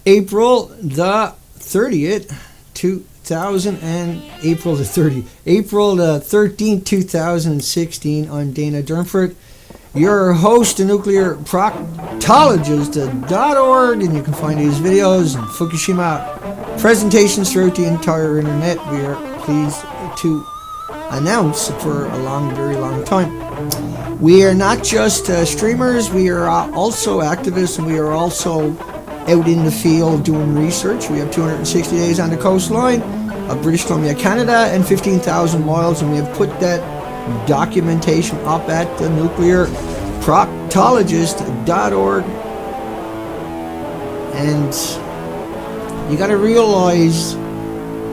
April the 30th, April the 13th, 2016. I'm Dana Durnford, your host, the nuclear proctologist.org, and you can find these videos and Fukushima presentations throughout the entire internet. We are pleased to announce for a very long time. We are not just streamers, we are also activists, and we are also out in the field doing research. We have 260 days on the coastline of British Columbia, Canada, and 15,000 miles, and we have put that documentation up at the nuclear proctologist.org. And you got to realize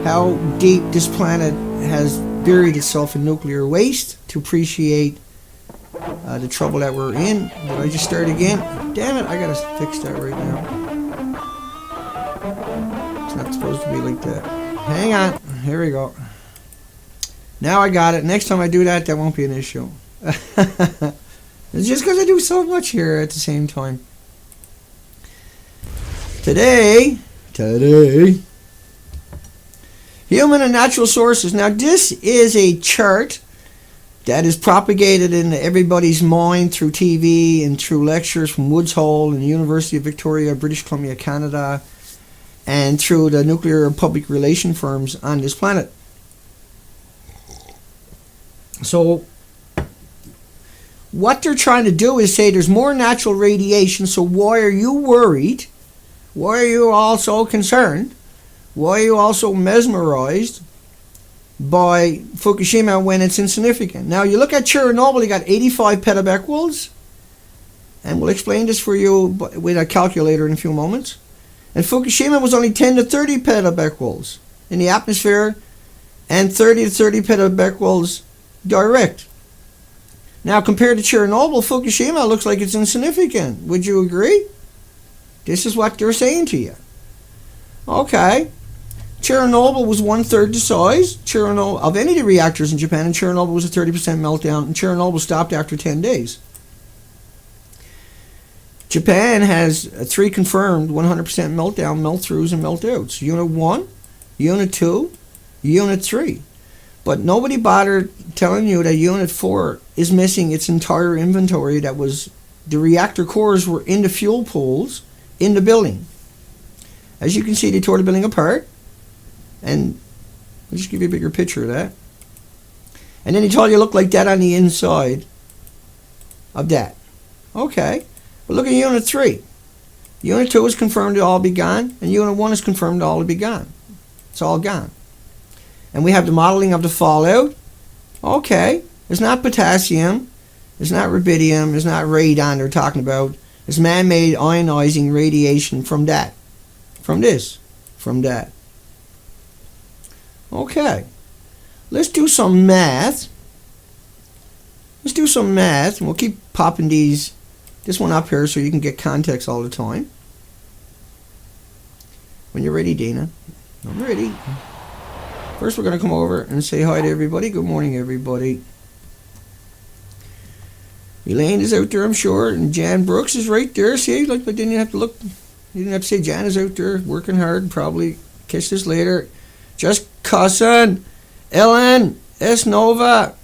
how deep this planet has buried itself in nuclear waste to appreciate the trouble that we're in. Did I just start again? Damn it, I gotta fix that right now. It's not supposed to be like that. Hang on, here we go. Now I got it. Next time I do that, that won't be an issue. It's just because I do so much here at the same time. Today, human and natural sources. Now this is a chart that is propagated into everybody's mind through TV and through lectures from Woods Hole and the University of Victoria, British Columbia, Canada, and through the nuclear public relation firms on this planet. So what they're trying to do is say there's more natural radiation, so why are you worried? Why are you all so concerned? Why are you also mesmerized by Fukushima when it's insignificant? Now you look at Chernobyl, you got 85 petabecquerels, and we'll explain this for you with a calculator in a few moments. And Fukushima was only 10 to 30 petabecquerels in the atmosphere, and 30 to 30 petabecquerels direct. Now compared to Chernobyl, Fukushima looks like it's insignificant. Would you agree? This is what they're saying to you. Okay. Chernobyl was 1/3 the size of any of the reactors in Japan, and Chernobyl was a 30% meltdown, and Chernobyl stopped after 10 days. Japan has 3 confirmed 100% meltdown, melt-throughs, and melt-outs. Unit 1, Unit 2, Unit 3. But nobody bothered telling you that Unit 4 is missing its entire inventory. That was, the reactor cores were in the fuel pools in the building. As you can see, they tore the building apart. And I'll just give you a bigger picture of that. And then he told you it looked like that on the inside of that. Okay. But look at Unit 3. Unit 2 is confirmed to all be gone, and Unit 1 is confirmed to all be gone. It's all gone. And we have the modeling of the fallout. Okay. It's not potassium. It's not rubidium. It's not radon they're talking about. It's man-made ionizing radiation from that. From this. From that. Okay, let's do some math. And we'll keep popping this one up here so you can get context all the time. When you're ready, Dana. I'm ready. First, we're going to come over and say hi to everybody. Good morning, everybody. Elaine is out there, I'm sure, and Jan Brooks is right there. See, like, I didn't have to look. You didn't have to say Jan is out there working hard. Probably catch this later. Just cussing. Ellen S. Nova.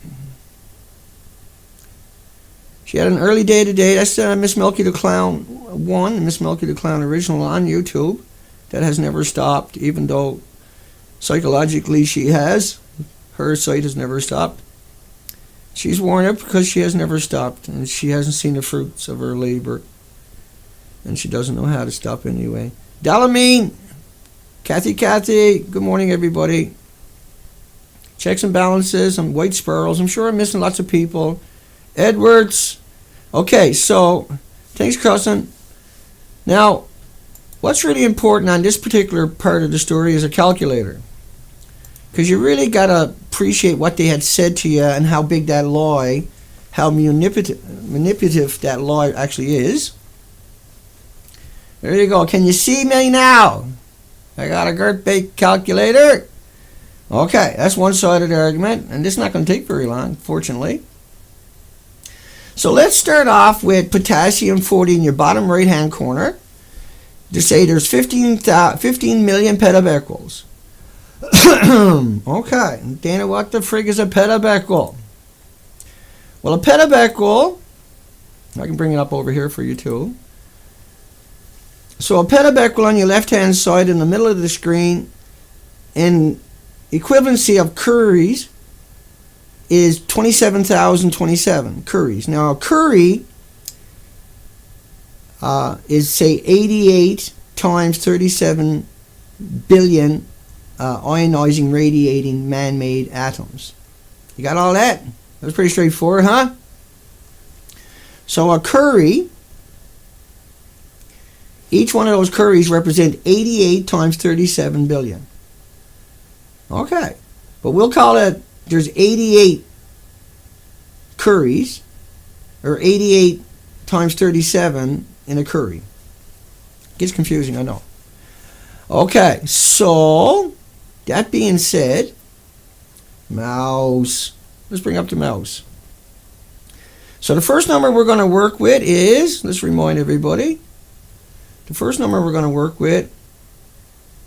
She had an early day today. That's Miss Milky the Clown 1, Miss Milky the Clown original on YouTube. That has never stopped, even though psychologically she has. Her site has never stopped. She's worn out because she has never stopped, and she hasn't seen the fruits of her labor. And she doesn't know how to stop anyway. Dalamine. Kathy, good morning, everybody. Checks and balances, and white sparrows. I'm sure I'm missing lots of people. Edwards. Okay, so, thanks, cousin. Now, what's really important on this particular part of the story is a calculator. Because you really got to appreciate what they had said to you and how big that lie, how manipulative that lie actually is. There you go. Can you see me now? I got a Gert-Bake calculator. Okay, that's one side of the argument, and this is not going to take very long, fortunately. So let's start off with potassium 40 in your bottom right-hand corner. to say there's 15 million petabecquerels. Okay, Dana, what the frig is a petabecquerel? Well, a petabecquerel, I can bring it up over here for you too. So a petabecquerel on your left-hand side in the middle of the screen, in equivalency of curies, is 27,027 curies. Now a curie is, say, 88 times 37 billion ionizing, radiating, man-made atoms. You got all that? That was pretty straightforward, huh? So a curie, each one of those curies represent 88 times 37 billion. Okay, but we'll call it, there's 88 curies, or 88 times 37 in a curie. Gets confusing, I know. Okay, so that being said, mouse. Let's bring up the mouse. So the first number we're going to work with is, let's remind everybody, the first number we're going to work with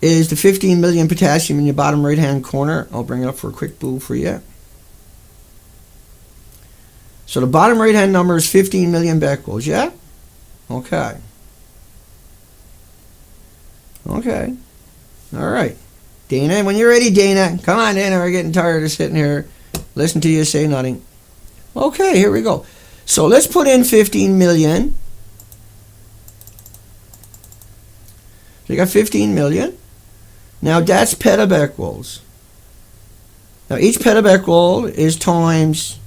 is the 15 million potassium in your bottom right hand corner. I'll bring it up for a quick boo for you. So the bottom right hand number is 15 million becquerels, yeah? Okay. Okay. All right. Dana, when you're ready, Dana. Come on, Dana. We're getting tired of sitting here. Listen to you say nothing. Okay, here we go. So let's put in 15 million. So you got 15 million. Now that's petabecquerels. Now each petabecquerel is times,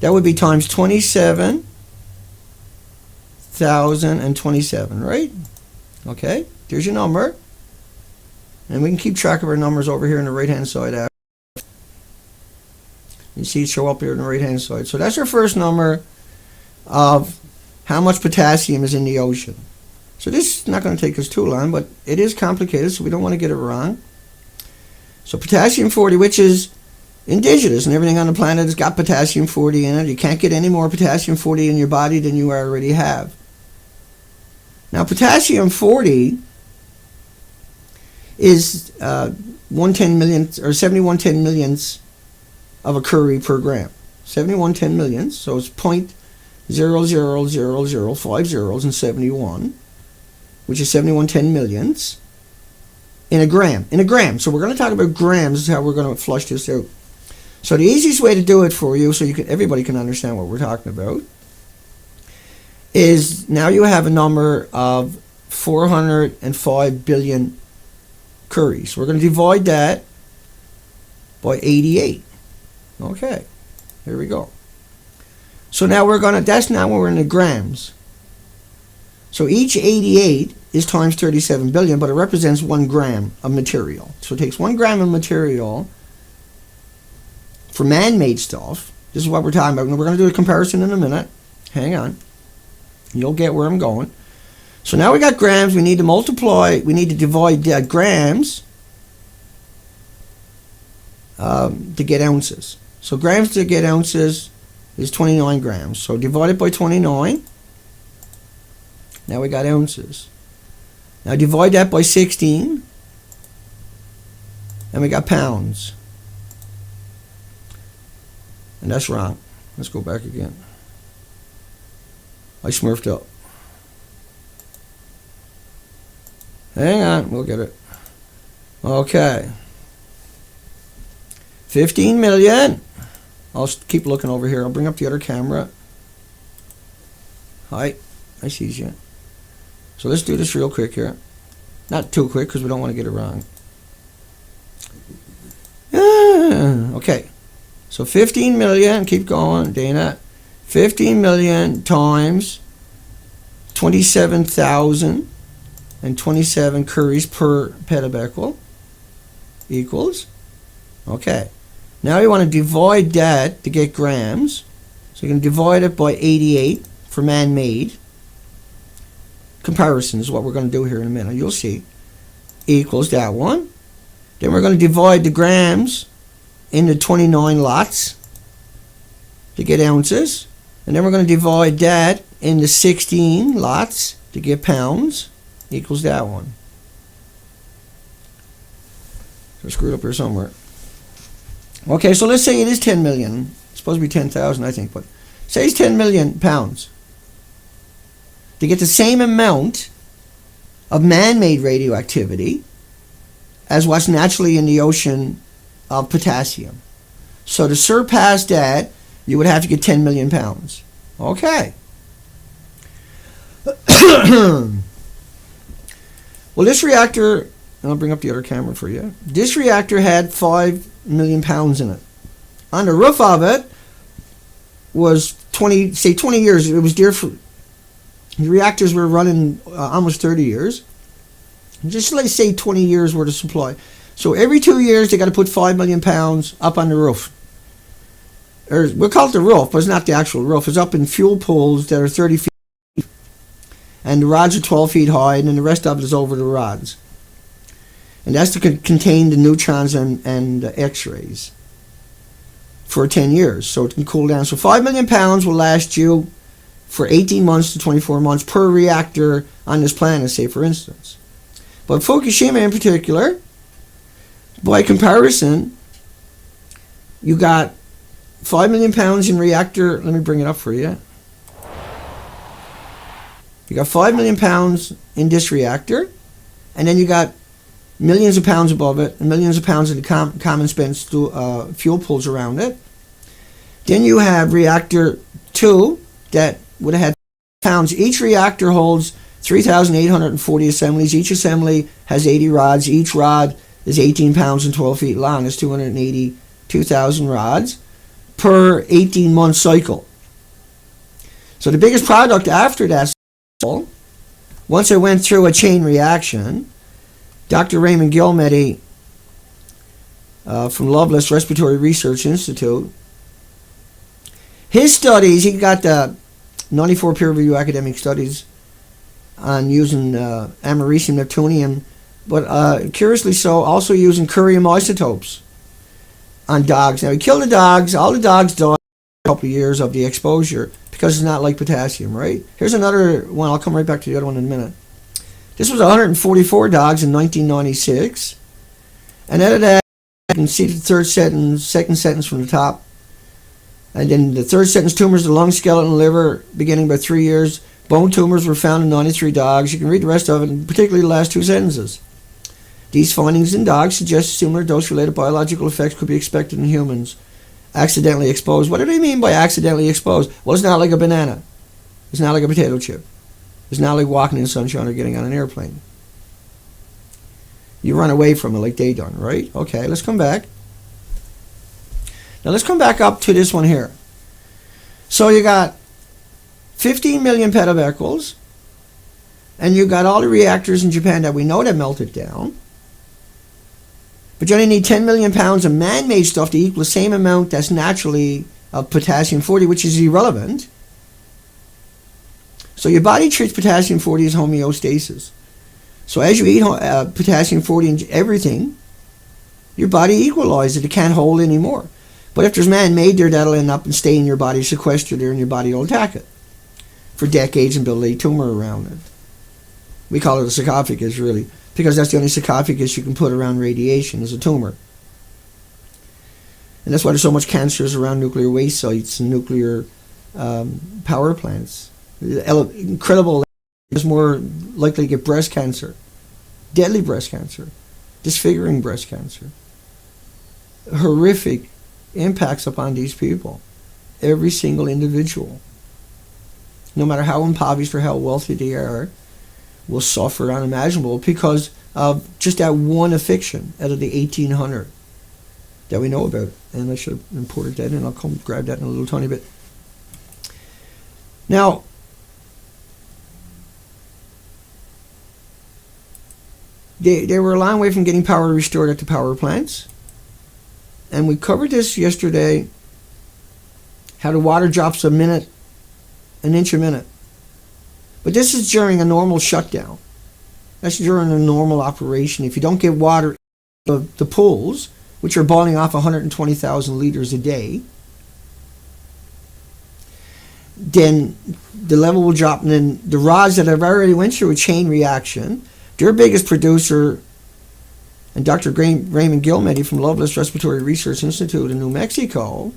that would be times 27,027, right? Okay, there's your number. And we can keep track of our numbers over here on the right hand side. You see it show up here on the right hand side. So that's our first number of how much potassium is in the ocean. So this is not going to take us too long, but it is complicated, so we don't want to get it wrong. So potassium 40, which is indigenous, and everything on the planet has got potassium 40 in it. You can't get any more potassium 40 in your body than you already have. Now potassium 40 is 1/10 millionth or 71/10 millionths of a curie per gram. 71/10 millionths, so it's 0.00005 zeros and 71, which is 71/10 millionths in a gram. In a gram. So we're going to talk about grams. This is how we're going to flush this out. So the easiest way to do it for you, so everybody can understand what we're talking about, is now you have a number of 405 billion curies. We're going to divide that by 88. Okay, here we go. So now that's now when we're in the grams. So each 88 is times 37 billion, but it represents 1 gram of material. So it takes 1 gram of material for man-made stuff. This is what we're talking about. We're going to do a comparison in a minute. Hang on. You'll get where I'm going. So now we got grams. We need to multiply. We need to divide that grams to get ounces. So grams to get ounces is 29 grams. So divide it by 29. Now we got ounces. Now divide that by 16. And we got pounds. And that's wrong. Let's go back again. I smurfed up. Hang on, we'll get it. Okay. 15 million. I'll keep looking over here. I'll bring up the other camera. Hi, I see you. So let's do this real quick here. Not too quick because we don't want to get it wrong. Okay. So 15 million, keep going, Dana. 15 million times 27,027 curies per petabecquerel equals. Okay. Now you want to divide that to get grams. So you can divide it by 88 for man-made. Comparison is what we're going to do here in a minute. You'll see. Equals that one. Then we're going to divide the grams into 29 lots to get ounces. And then we're going to divide that into 16 lots to get pounds. equals that one. So screwed up here somewhere. Okay, so let's say it is 10 million. It's supposed to be 10,000, I think, but say it's 10 million pounds. To get the same amount of man-made radioactivity as what's naturally in the ocean of potassium. So to surpass that, you would have to get 10 million pounds. Okay. Well, this reactor, and I'll bring up the other camera for you. This reactor had 5 million pounds in it. On the roof of it was 20 years. It was dear for, the reactors were running almost 30 years. Just let's say 20 years worth of supply. So every 2 years they got to put 5 million pounds up on the roof. Or we'll call it the roof, but it's not the actual roof. It's up in fuel pools that are 30 feet. And the rods are 12 feet high, and then the rest of it is over the rods. And that's to contain the neutrons and X-rays for 10 years, so it can cool down. So 5 million pounds will last you for 18 months to 24 months per reactor on this planet, say, for instance. But Fukushima in particular, by comparison, you got 5 million pounds in reactor. Let me bring it up for you. You got 5 million pounds in this reactor, and then you got millions of pounds above it, and millions of pounds in the common spent fuel pools around it. Then you have reactor 2 that would have had pounds. Each reactor holds 3,840 assemblies. Each assembly has 80 rods. Each rod is 18 pounds and 12 feet long. That's 282,000 rods per 18-month cycle. So the biggest product after that, once it went through a chain reaction, Dr. Raymond Gilmedy from Loveless Respiratory Research Institute, his studies, he got 94 peer-reviewed academic studies on using americium neptunium, but curiously so, also using curium isotopes on dogs. Now, he killed the dogs. All the dogs died in a couple of years of the exposure because it's not like potassium, right? Here's another one. I'll come right back to the other one in a minute. This was 144 dogs in 1996. And out of that, you can see the second sentence from the top. And then the third sentence, tumors of the lung, skeleton, and liver, beginning by 3 years. Bone tumors were found in 93 dogs. You can read the rest of it, and particularly the last two sentences. These findings in dogs suggest similar dose-related biological effects could be expected in humans. Accidentally exposed. What do they mean by accidentally exposed? Well, it's not like a banana. It's not like a potato chip. It's not like walking in sunshine or getting on an airplane. You run away from it like they done, right? Okay, let's come back. Now let's come back up to this one here. So you got 15 million petavecles, and you got all the reactors in Japan that we know that melted down. But you only need 10 million pounds of man-made stuff to equal the same amount that's naturally of potassium-40, which is irrelevant. So your body treats potassium-40 as homeostasis. So as you eat potassium-40 and everything, your body equalizes it. It can't hold anymore. But if there's man-made there, that'll end up and stay in your body, sequestered there, and your body will attack it for decades and build a tumor around it. We call it a sarcophagus, really, because that's the only sarcophagus you can put around radiation is a tumor. And that's why there's so much cancers around nuclear waste sites and nuclear power plants. Incredible, is more likely to get breast cancer, deadly breast cancer, disfiguring breast cancer. Horrific impacts upon these people. Every single individual, no matter how impoverished or how wealthy they are, will suffer unimaginable because of just that one affliction out of the 1,800 that we know about. And I should have imported that in. I'll come grab that in a little tiny bit. Now, they were a long way from getting power restored at the power plants. And we covered this yesterday, how the water drops an inch a minute. But this is during a normal shutdown. That's during a normal operation. If you don't get water in the pools, which are boiling off 120,000 liters a day, then the level will drop, and then the rods that have already went through a chain reaction, their biggest producer, and Dr. Raymond Gilmedy from Loveless Respiratory Research Institute in New Mexico,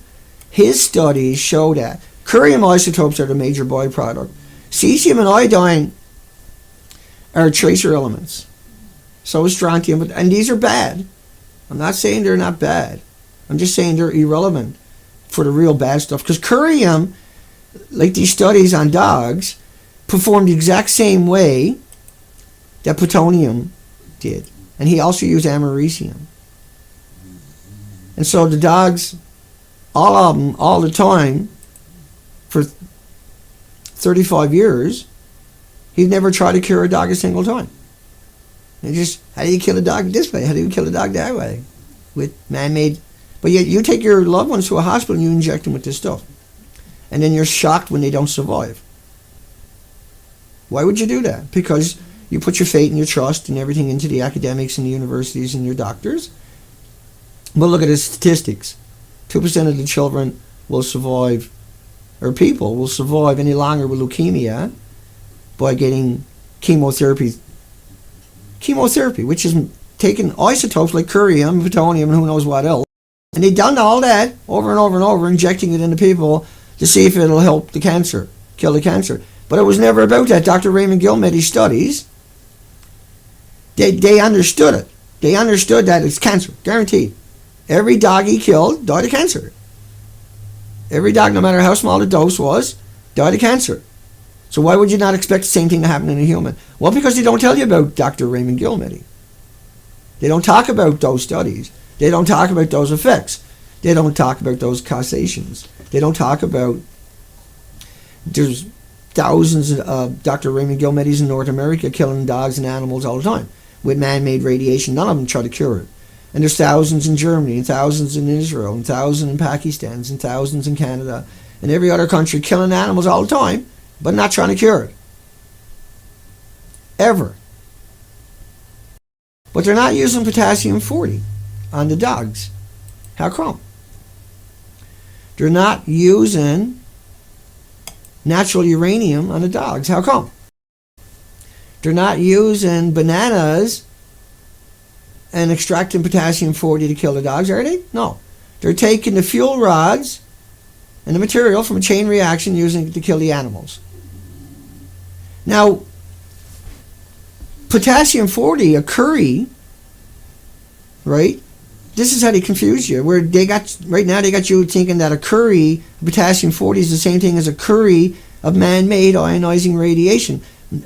his studies show that curium isotopes are the major byproduct. Cesium and iodine are tracer elements. So is strontium, and these are bad. I'm not saying they're not bad. I'm just saying they're irrelevant for the real bad stuff. Because curium, like these studies on dogs, performed the exact same way that plutonium did. And he also used americium. And so the dogs, all of them, all the time, for 35 years, he's never tried to cure a dog a single time. And just, how do you kill a dog this way? How do you kill a dog that way? With man-made. But yet you take your loved ones to a hospital and you inject them with this stuff. And then you're shocked when they don't survive. Why would you do that? Because you put your faith and your trust and everything into the academics and the universities and your doctors. But look at the statistics. 2% of the children will survive, or people will survive any longer with leukemia by getting chemotherapy, which is taking isotopes like curium, plutonium, and who knows what else. And they've done all that over and over and over, injecting it into people to see if it'll help the cancer, kill the cancer. But it was never about that. Dr. Raymond Gilmedy's studies, they understood it. They understood that it's cancer, guaranteed. Every dog he killed died of cancer. Every dog, no matter how small the dose was, died of cancer. So why would you not expect the same thing to happen in a human? Well, because they don't tell you about Dr. Raymond Gilmedy. They don't talk about those studies. They don't talk about those effects. They don't talk about those causations. They don't talk about, there's thousands of Dr. Raymond Gilmedy's in North America killing dogs and animals all the time with man-made radiation. None of them try to cure it. And there's thousands in Germany, and thousands in Israel, and thousands in Pakistan, and thousands in Canada, and every other country killing animals all the time, but not trying to cure it. Ever. But they're not using potassium-40 on the dogs. How come? They're not using natural uranium on the dogs. How come? They're not using bananas and extracting potassium-40 to kill the dogs, are they? No. They're taking the fuel rods and the material from a chain reaction using it to kill the animals. Now, potassium-40, a curry, right? This is how they confuse you. Where they got right now, they got you thinking that a curry of potassium-40 is the same thing as a curry of man-made ionizing radiation.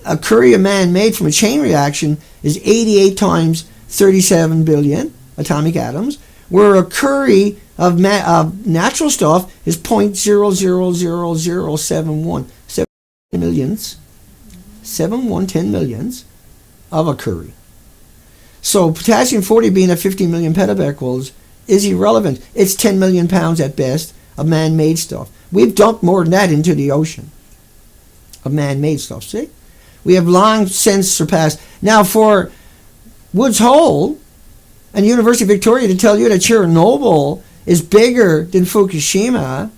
A curry of man-made from a chain reaction is 88 times 37 billion atomic atoms, where a curry of natural stuff is 0.0000071 10 millions of a curry. So potassium-40 being at 50 million petabecquerels is irrelevant. It's 10 million pounds at best of man-made stuff. We've dumped more than that into the ocean of man-made stuff, see? We have long since surpassed. Now for Woods Hole and University of Victoria to tell you that Chernobyl is bigger than Fukushima,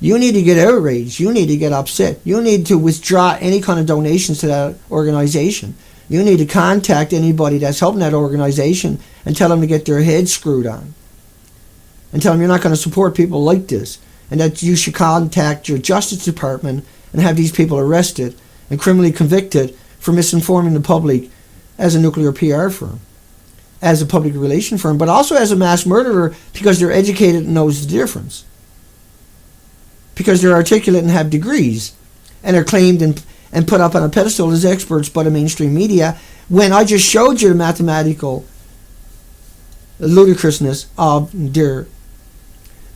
you need to get outraged. You need to get upset. You need to withdraw any kind of donations to that organization. You need to contact anybody that's helping that organization and tell them to get their heads screwed on. And tell them you're not going to support people like this. And that you should contact your Justice Department and have these people arrested and criminally convicted for misinforming the public as a nuclear PR firm, as a public relation firm, but also as a mass murderer because they're educated and knows the difference. Because they're articulate and have degrees and are claimed and put up on a pedestal as experts by the mainstream media, when I just showed you the mathematical ludicrousness of their...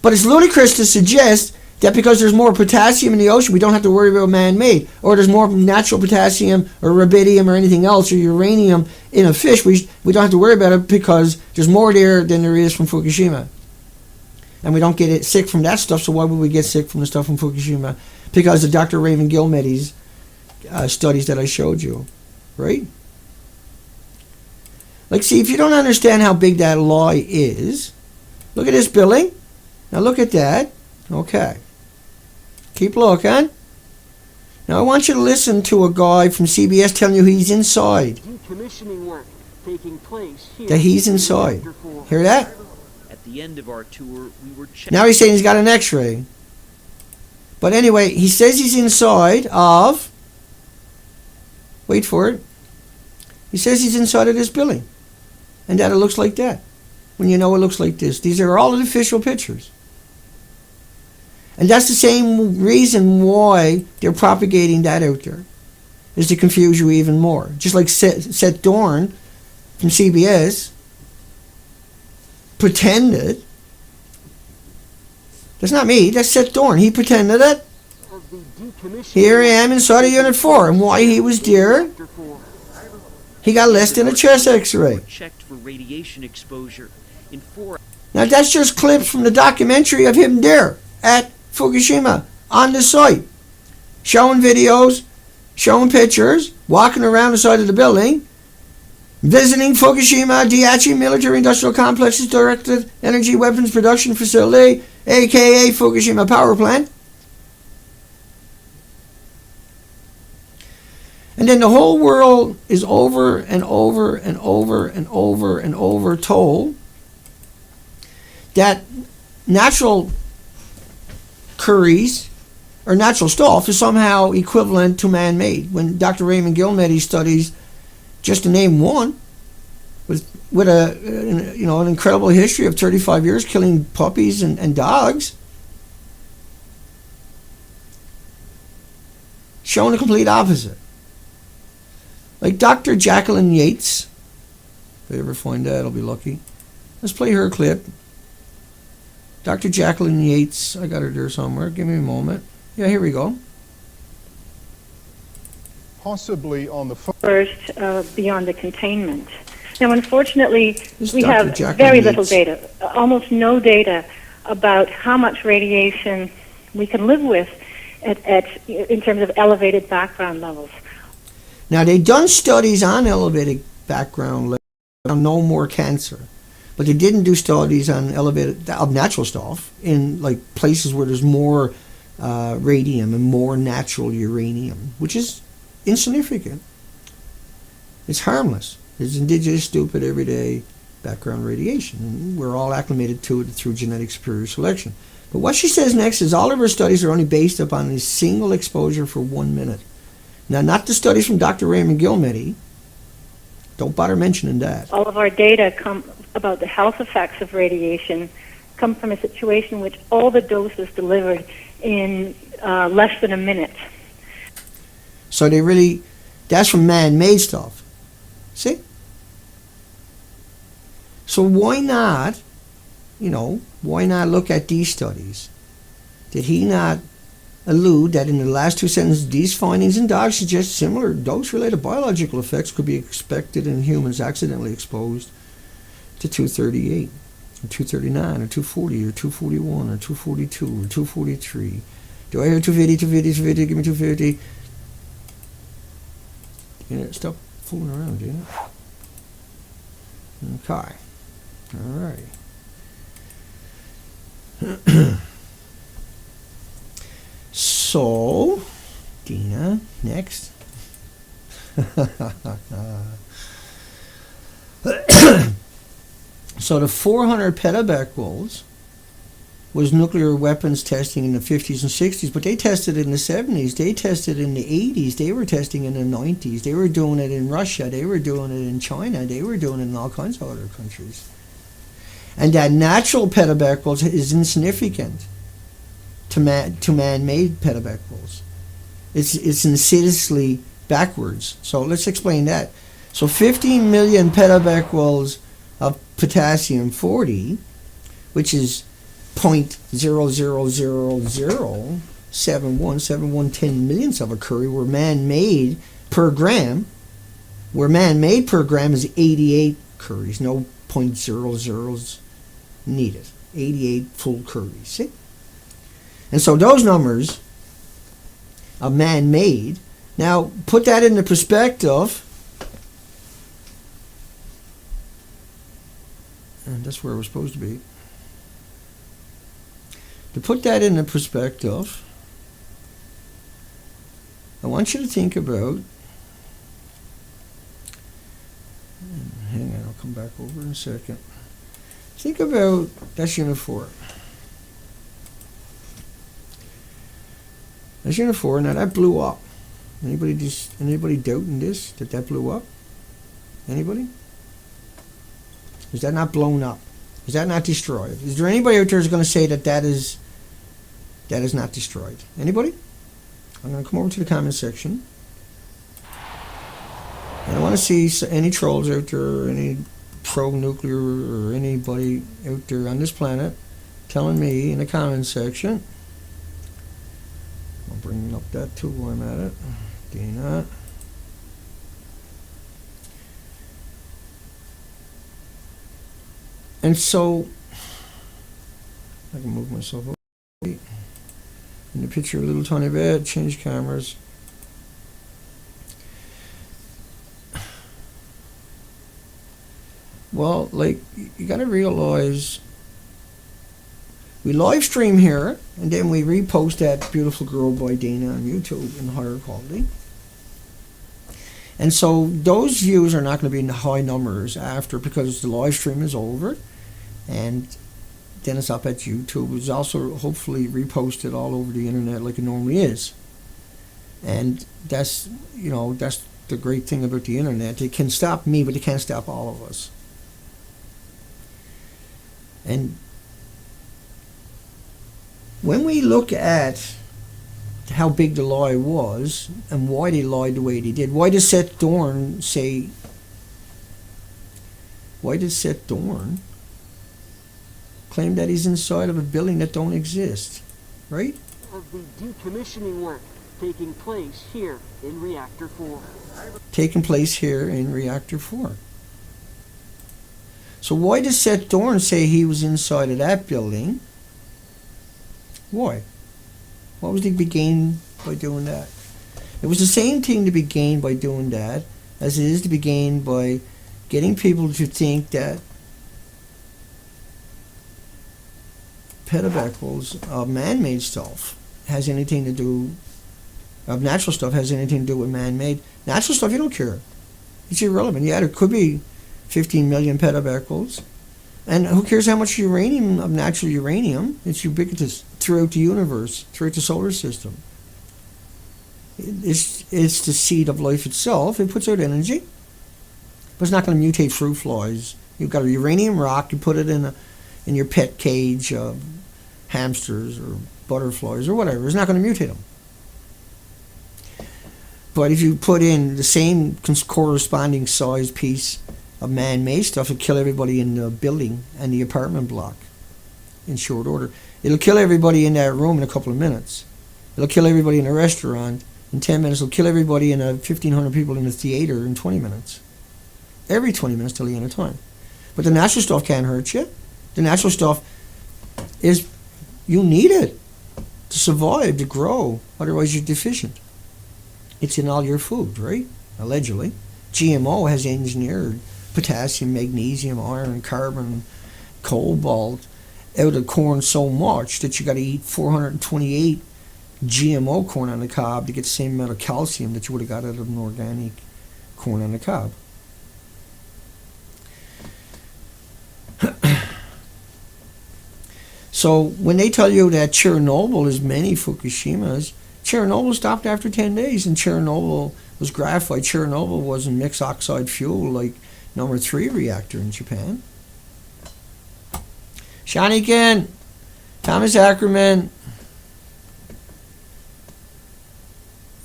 But it's ludicrous to suggest that because there's more potassium in the ocean, we don't have to worry about man-made, or there's more natural potassium or rubidium or anything else, or uranium in a fish, we don't have to worry about it because there's more there than there is from Fukushima. And we don't get it sick from that stuff, so why would we get sick from the stuff from Fukushima? Because of Dr. Raymond Gilmedy's studies that I showed you, right? Like, see, if you don't understand how big that lie is, look at this building. Now look at that. Okay. Keep looking. Now I want you to listen to a guy from CBS telling you he's inside. Decommissioning work taking place here. That he's inside. Hear that? At the end of our tour, we were checked. Now he's saying he's got an x-ray. But anyway, he says he's inside of... Wait for it. He says he's inside of this building. And that it looks like that. When you know it looks like this. These are all the official pictures. And that's the same reason why they're propagating that out there. Is to confuse you even more. Just like Seth Dorn from CBS pretended. That's not me. That's Seth Dorn. He pretended it. Here I am inside of Unit 4. And why he was there, he got less than a chest x-ray. Checked for radiation exposure in 4. Now that's just clips from the documentary of him there at Fukushima on the site. Showing videos, showing pictures, walking around the side of the building, visiting Fukushima Daiichi Military Industrial Complex's Directed Energy Weapons Production Facility, aka Fukushima Power Plant. And then the whole world is over and over and over and over and over told that natural curries or natural stuff is somehow equivalent to man-made. When Dr. Raymond Gilmedi studies, just to name one, with an incredible history of 35 years killing puppies and dogs, showing the complete opposite. Like Dr. Jacqueline Yates, if I ever find that, I'll be lucky. Let's play her clip. Dr. Jacqueline Yates, I got her there somewhere. Give me a moment. Yeah, here we go. Possibly on the first beyond the containment. Now, unfortunately, we Dr. have Jacqueline very Yates. little data, almost no data about how much radiation we can live with in terms of elevated background levels. Now, they've done studies on elevated background levels, on no more cancer. But they didn't do studies on elevated, of natural stuff, in like places where there's more radium and more natural uranium, which is insignificant. It's harmless. It's indigenous, stupid, everyday background radiation. And we're all acclimated to it through genetic superior selection. But what she says next is all of her studies are only based upon a single exposure for 1 minute. Now, not the studies from Dr. Raymond Gilmedi. Don't bother mentioning that. All of our data come about the health effects of radiation come from a situation in which all the doses delivered in less than a minute. So that's from man-made stuff. See? So why not look at these studies? Did he not allude that in the last two sentences, these findings in dogs suggest similar dose-related biological effects could be expected in humans accidentally exposed to 238, or 239, or 240, or 241, or 242, or 243. Do I hear 250, 250, 250, give me 250? Stop fooling around, Dana. Okay. All right. So, Dina, next. So the 400 petabecquerels was nuclear weapons testing in the 50s and 60s, but they tested it in the 70s, they tested it in the 80s, they were testing it in the 90s, they were doing it in Russia, they were doing it in China, they were doing it in all kinds of other countries. And that natural petabecquerels is insignificant to man-made petabecquerels. It's insidiously backwards. So let's explain that. So 15 million petabecquerels of potassium-40, which is 0.000071710 millionths of a curie, were man-made per gram, where man-made per gram is 88 curies, no .00s needed. 88 full curies. See? And so those numbers are man-made. Now, put that into perspective. And that's where we're supposed to be. To put that into perspective, want you to think about, hang on, I'll come back over in a second. Think about, that's Unit 4. That's Unit 4, now that blew up. Anybody doubting this, that blew up? Anybody? Is that not blown up? Is that not destroyed? Is there anybody out there who's going to say that is not destroyed? Anybody? I'm going to come over to the comment section. And I want to see any trolls out there, any pro-nuclear or anybody out there on this planet telling me in the comment section. I'm bringing up that too while I'm at it. Dana. And so, I can move myself over in the picture a little tiny bit, change cameras. Well, like, you gotta realize, we live stream here, and then we repost that beautiful girl by Dana on YouTube in higher quality. And so those views are not going to be in the high numbers after, because the live stream is over, and then it's up at YouTube. It's also hopefully reposted all over the internet like it normally is. And that's, you know, that's the great thing about the internet. It can stop me, but it can't stop all of us. And when we look at how big the lie was and why they lied the way they did, why did Seth Dorn claim that he's inside of a building that don't exist, right? Of the decommissioning work taking place here in Reactor 4. Taking place here in Reactor 4. So why does Seth Dorn say he was inside of that building? Why? What was to be gained by doing that? It was the same thing to be gained by doing that as it is to be gained by getting people to think that petabecquerels of man-made stuff has anything to do, of natural stuff has anything to do with man-made. Natural stuff, you don't care. It's irrelevant. Yeah, there could be 15 million petabecquerels. And who cares how much uranium, of natural uranium? It's ubiquitous throughout the universe, throughout the solar system. It's the seed of life itself. It puts out energy. But it's not going to mutate fruit flies. You've got a uranium rock, you put it in your pet cage of hamsters or butterflies or whatever. It's not going to mutate them. But if you put in the same corresponding size piece of man-made stuff, it'll kill everybody in the building and the apartment block in short order. It'll kill everybody in that room in a couple of minutes. It'll kill everybody in a restaurant in 10 minutes. It'll kill everybody in 1,500 people in a theater in 20 minutes. Every 20 minutes till the end of time. But the natural stuff can't hurt you. The natural stuff is, you need it to survive, to grow. Otherwise you're deficient. It's in all your food, right? Allegedly. GMO has engineered potassium, magnesium, iron, carbon, cobalt out of corn so much that you got to eat 428 GMO corn on the cob to get the same amount of calcium that you would have got out of an organic corn on the cob. So when they tell you that Chernobyl is many Fukushimas, Chernobyl stopped after 10 days, and Chernobyl was graphite. Chernobyl wasn't mixed oxide fuel like number 3 reactor in Japan. Shanikin, Thomas Ackerman,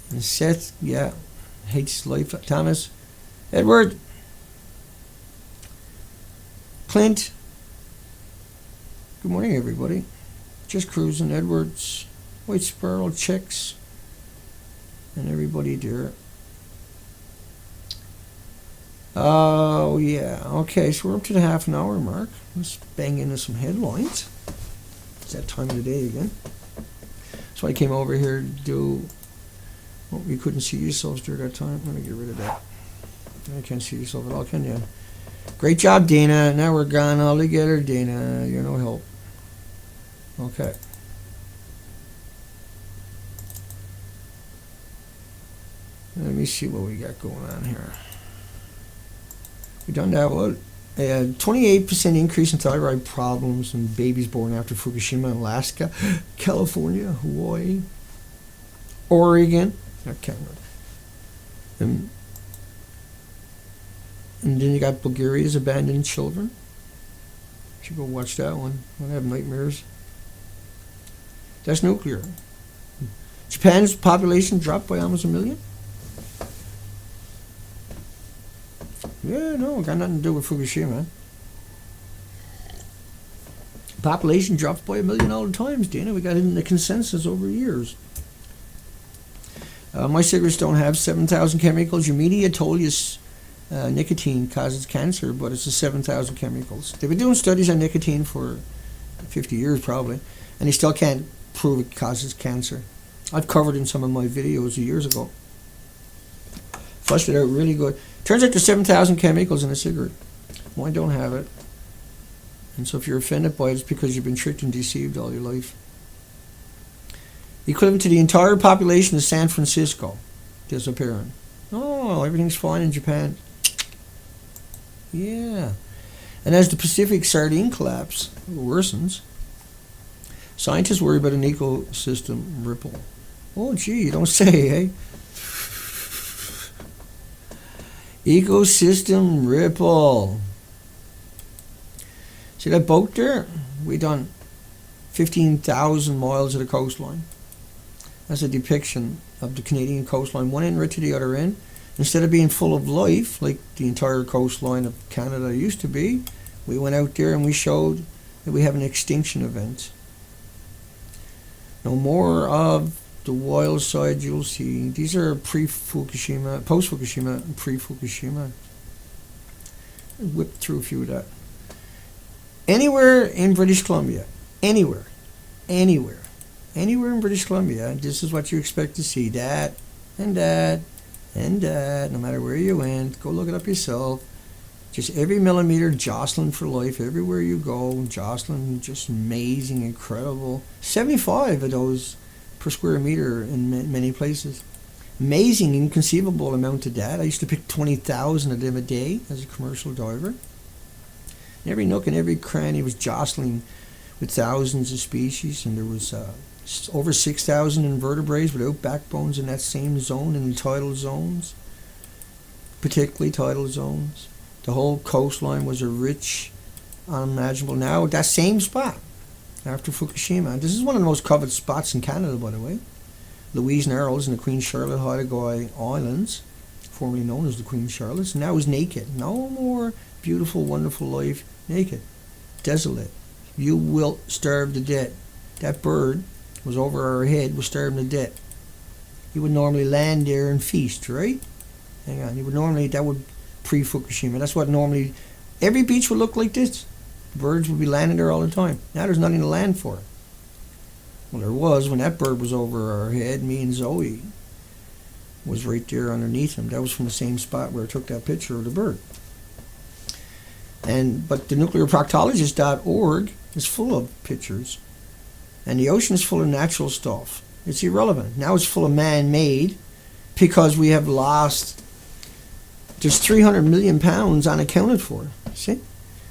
and Seth, yeah, hates life. Thomas, Edward, Clint. Good morning, everybody. Just cruising, Edwards, White Sparrow, Chicks, and everybody there. Oh, yeah. Okay, so we're up to the half an hour mark. Let's bang into some headlines. It's that time of the day again. So I came over here to do... Oh, you couldn't see yourselves during that time. I'm going to get rid of that. I can't see yourself at all, can you? Great job, Dana. Now we're gone all together, Dana. You're no help. Okay. Let me see what we got going on here. We done that one. 28% increase in thyroid problems in babies born after Fukushima, Alaska, California, Hawaii, Oregon, not Canada. And then you got Bulgaria's abandoned children. You should go watch that one. I have nightmares. That's nuclear. Japan's population dropped by almost 1 million. Yeah, no, got nothing to do with Fukushima. Population drops by 1 million all the times, Dana. We got it in the consensus over years. My cigarettes don't have 7,000 chemicals. Your media told you nicotine causes cancer, but it's the 7,000 chemicals. They've been doing studies on nicotine for 50 years probably, and they still can't prove it causes cancer. I've covered in some of my videos years ago. Flushed it out really good. Turns out there's 7,000 chemicals in a cigarette. Mine don't have it. And so if you're offended by it, it's because you've been tricked and deceived all your life. Equivalent to the entire population of San Francisco disappearing. Oh, everything's fine in Japan. Yeah. And as the Pacific sardine collapse worsens, scientists worry about an ecosystem ripple. Oh, gee, you don't say, eh? Ecosystem ripple. See that boat there? We done 15,000 miles of the coastline. That's a depiction of the Canadian coastline, one end right to the other end. Instead of being full of life, like the entire coastline of Canada used to be, we went out there and we showed that we have an extinction event. No more of the wild side you'll see. These are pre-Fukushima, post-Fukushima, and pre-Fukushima. Whipped through a few of that. Anywhere in British Columbia, anywhere in British Columbia, this is what you expect to see. That, and that, and that, no matter where you went. Go look it up yourself. Just every millimeter jostling for life. Everywhere you go, jostling, just amazing, incredible. 75 of those per square meter in many places. Amazing, inconceivable amount of data. I used to pick 20,000 of them a day as a commercial diver. Every nook and every cranny was jostling with thousands of species, and there was over 6,000 invertebrates without backbones in that same zone, in the tidal zones, particularly tidal zones. The whole coastline was a rich, unimaginable. Now, that same spot, after Fukushima, this is one of the most coveted spots in Canada, by the way. Louise Narrows in the Queen Charlotte Haida Islands, formerly known as the Queen Charlottes, now is naked. No more beautiful, wonderful life, naked, desolate. You will starve to death. That bird was over our head, was starving to death. You would normally land there and feast, right? Hang on, you would normally, that would pre-Fukushima. That's what normally, every beach would look like this. Birds would be landing there all the time. Now there's nothing to land for. Well, there was when that bird was over our head. Me and Zoe was right there underneath him. That was from the same spot where I took that picture of the bird. But the nuclearproctologist.org is full of pictures. And the ocean is full of natural stuff. It's irrelevant. Now it's full of man-made because we have lost, there's 300 million pounds unaccounted for. See?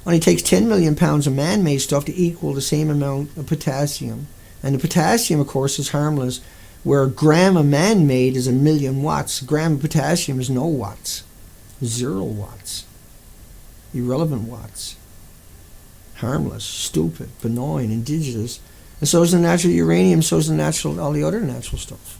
Only takes 10 million pounds of man-made stuff to equal the same amount of potassium. And the potassium, of course, is harmless, where a gram of man-made is 1 million watts. A gram of potassium is no watts. 0 watts. Irrelevant watts. Harmless, stupid, benign, indigenous. And so is the natural uranium, so is the natural, all the other natural stuff.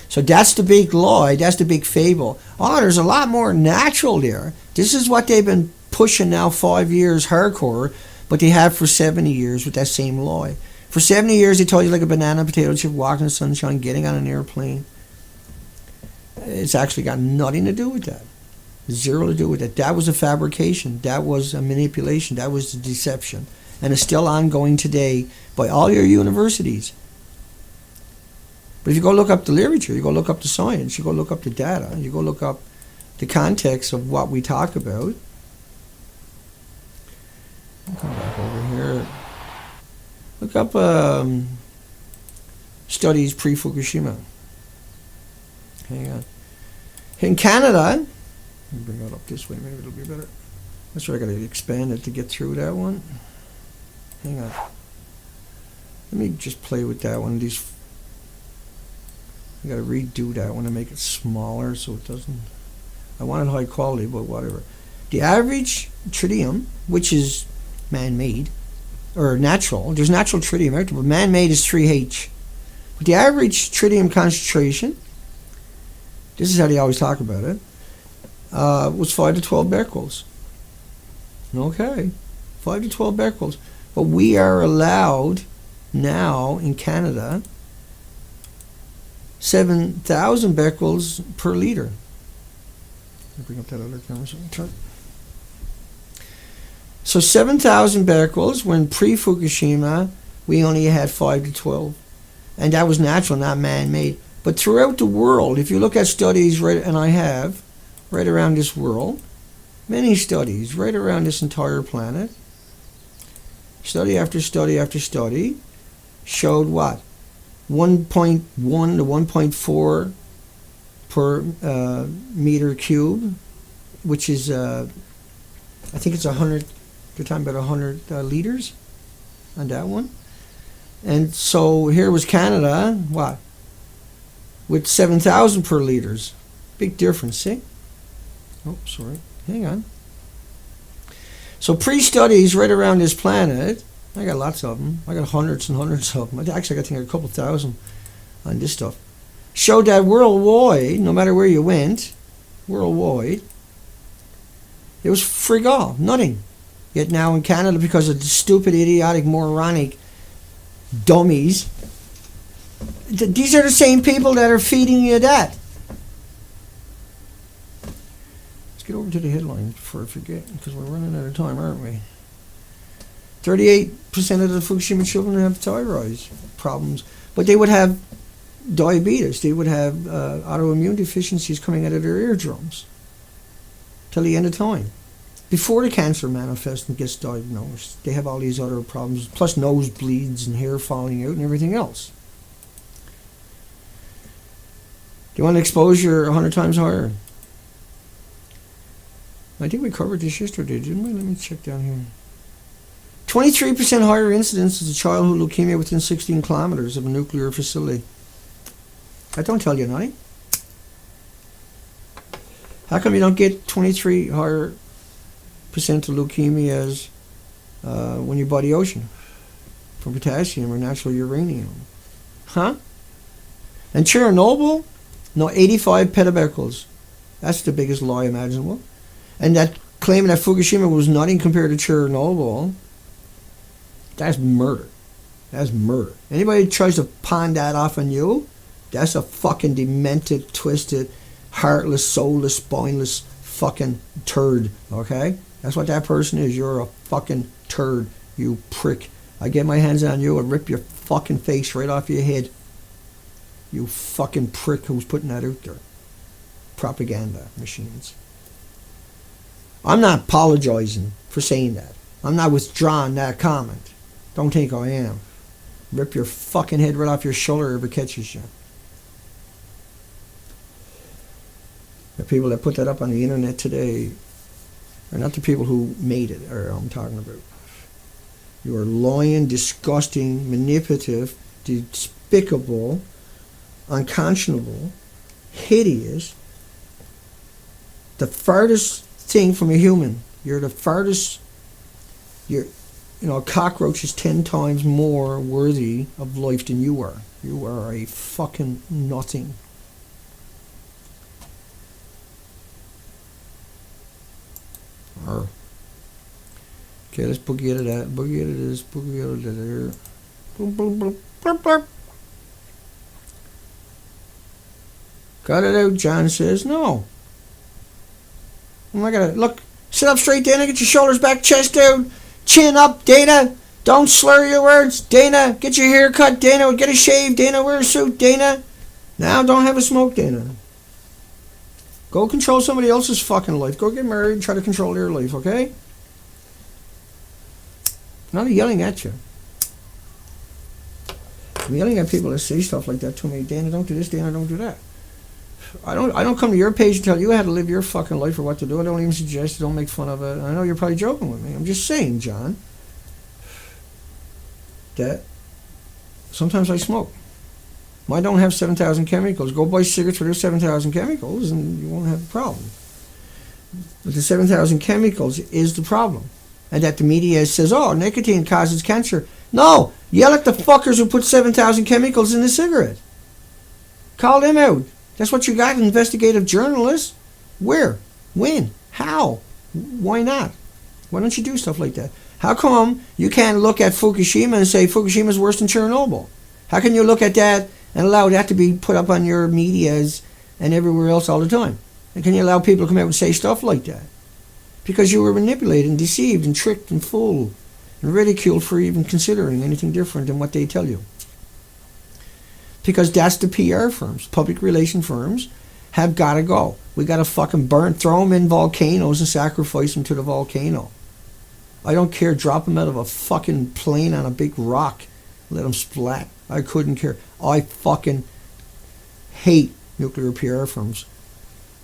So that's the big lie, that's the big fable. Oh, there's a lot more natural there. This is what they've been pushing now 5 years hardcore, but they have for 70 years with that same lie. For 70 years they told you like a banana potato chip, walking in the sunshine, getting on an airplane. It's actually got nothing to do with that. Zero to do with it. That was a fabrication. That was a manipulation. That was a deception. And it's still ongoing today by all your universities. But if you go look up the literature, you go look up the science, you go look up the data, you go look up the context of what we talk about. I'll come back over here. Look up studies pre-Fukushima. Hang on. In Canada, let me bring that up this way, maybe it'll be better. That's why I gotta expand it to get through that one. Hang on. Let me just play with that one. I gotta redo that one to make it smaller so it doesn't. I wanted high quality, but whatever. The average tritium, which is man-made, or natural, there's natural tritium out there, but man-made is 3H. But the average tritium concentration, this is how they always talk about it, was 5 to 12 becquerels. Okay, 5 to 12 becquerels. But we are allowed now in Canada 7,000 becquerels per liter. Let me bring up that other camera so I can turn. So 7,000 becquerels, when pre-Fukushima, we only had 5 to 12. And that was natural, not man-made. But throughout the world, if you look at studies, and I have, right around this world, many studies right around this entire planet, study after study after study, showed what? 1.1 to 1.4 per meter cube, which is, I think it's 100, they're talking about 100 liters on that one. And so here was Canada, what? With 7,000 per liters. Big difference, see? Oh, sorry. Hang on. So pre-studies right around this planet, I got lots of them. I got hundreds and hundreds of them. Actually, I got a couple thousand on this stuff. Showed that worldwide, no matter where you went, worldwide, it was frig all, nothing. Yet now in Canada, because of the stupid, idiotic, moronic dummies, these are the same people that are feeding you that. Let's get over to the headline before I forget, because we're running out of time, aren't we? 38% of the Fukushima children have thyroid problems, but they would have diabetes. They would have autoimmune deficiencies coming out of their eardrums till the end of time. Before the cancer manifests and gets diagnosed, they have all these other problems, plus nosebleeds and hair falling out and everything else. Do you want exposure 100 times higher? I think we covered this yesterday, didn't we? Let me check down here. 23% higher incidence as a childhood leukemia within 16 kilometers of a nuclear facility. That don't tell you nothing. How come you don't get 23 higher percent of leukemias when you buy the ocean from potassium or natural uranium? Huh? And Chernobyl? No, 85 petabecquerels. That's the biggest lie imaginable. And that claiming that Fukushima was nothing compared to Chernobyl, that's murder. That's murder. Anybody who tries to pawn that off on you, that's a fucking demented, twisted, heartless, soulless, spineless fucking turd, okay? That's what that person is. You're a fucking turd, you prick. I get my hands on you and rip your fucking face right off your head. You fucking prick who's putting that out there. Propaganda machines. I'm not apologizing for saying that. I'm not withdrawing that comment. Don't think I am. Rip your fucking head right off your shoulder if it catches you. The people that put that up on the internet today are not the people who made it, or I'm talking about. You are lying, disgusting, manipulative, despicable, unconscionable, hideous, the farthest thing from a human. You're the farthest. A cockroach is 10 times more worthy of life than you are. You are a fucking nothing. Arr. Okay, let's boogie out of that. Boogie out of this. Boogie out of there. Boom, boom, boom. Blurp, blurp. Got it out, John says. No. I'm not gonna look. Sit up straight, Dana. Get your shoulders back, chest out, chin up, Dana. Don't slur your words, Dana. Get your hair cut, Dana. Get a shave, Dana. Wear a suit, Dana. Now don't have a smoke, Dana. Go control somebody else's fucking life. Go get married and try to control their life, okay? I'm not yelling at you. I'm yelling at people that say stuff like that to me. Dana, don't do this. Dana, don't do that. I don't come to your page and tell you how to live your fucking life or what to do. I don't even suggest it. Don't make fun of it. I know you're probably joking with me. I'm just saying, John, that sometimes I smoke. Mine don't have 7,000 chemicals. Go buy cigarettes with 7,000 chemicals and you won't have a problem. But the 7,000 chemicals is the problem. And that the media says, oh, nicotine causes cancer. No! Yell at the fuckers who put 7,000 chemicals in the cigarette. Call them out. That's what you got, investigative journalists. Where? When? How? Why not? Why don't you do stuff like that? How come you can't look at Fukushima and say Fukushima's worse than Chernobyl? How can you look at that and allow that to be put up on your medias and everywhere else all the time? And can you allow people to come out and say stuff like that? Because you were manipulated and deceived and tricked and fooled and ridiculed for even considering anything different than what they tell you. Because that's the PR firms, public relation firms, have got to go. We got to fucking throw them in volcanoes and sacrifice them to the volcano. I don't care. Drop them out of a fucking plane on a big rock. Let them splat. I couldn't care. I fucking hate nuclear PR firms.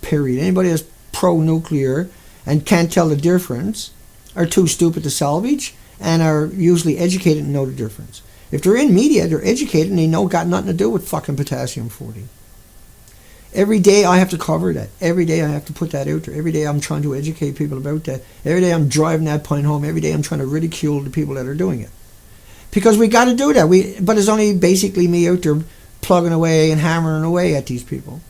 Period. Anybody that's pro-nuclear and can't tell the difference are too stupid to salvage and are usually educated and know the difference. If they're in media, they're educated and they know got nothing to do with fucking potassium-40. Every day I have to cover that. Every day I have to put that out there. Every day I'm trying to educate people about that. Every day I'm driving that point home. Every day I'm trying to ridicule the people that are doing it. Because we got to do that. But it's only basically me out there plugging away and hammering away at these people.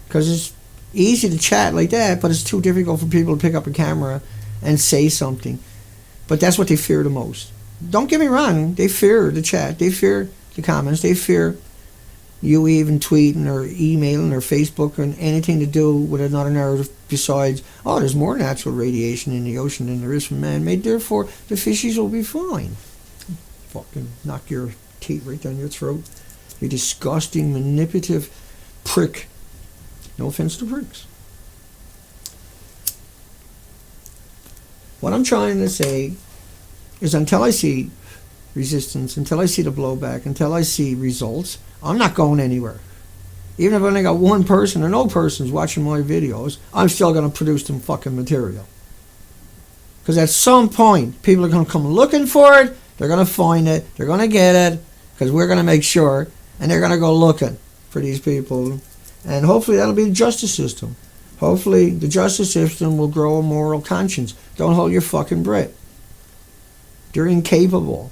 Because it's easy to chat like that, but it's too difficult for people to pick up a camera and say something. But that's what they fear the most. Don't get me wrong, they fear the chat, they fear the comments, they fear you even tweeting or emailing or Facebook or anything to do with another narrative besides, oh, there's more natural radiation in the ocean than there is from man-made, therefore the fishies will be fine. Fucking knock your teeth right down your throat. You disgusting, manipulative prick. No offense to pricks. What I'm trying to say is until I see resistance, until I see the blowback, until I see results, I'm not going anywhere. Even if I only got one person or no persons watching my videos, I'm still going to produce them fucking material. Because at some point, people are going to come looking for it, they're going to find it, they're going to get it, because we're going to make sure, and they're going to go looking for these people. And hopefully that'll be the justice system. Hopefully the justice system will grow a moral conscience. Don't hold your fucking breath. They're incapable.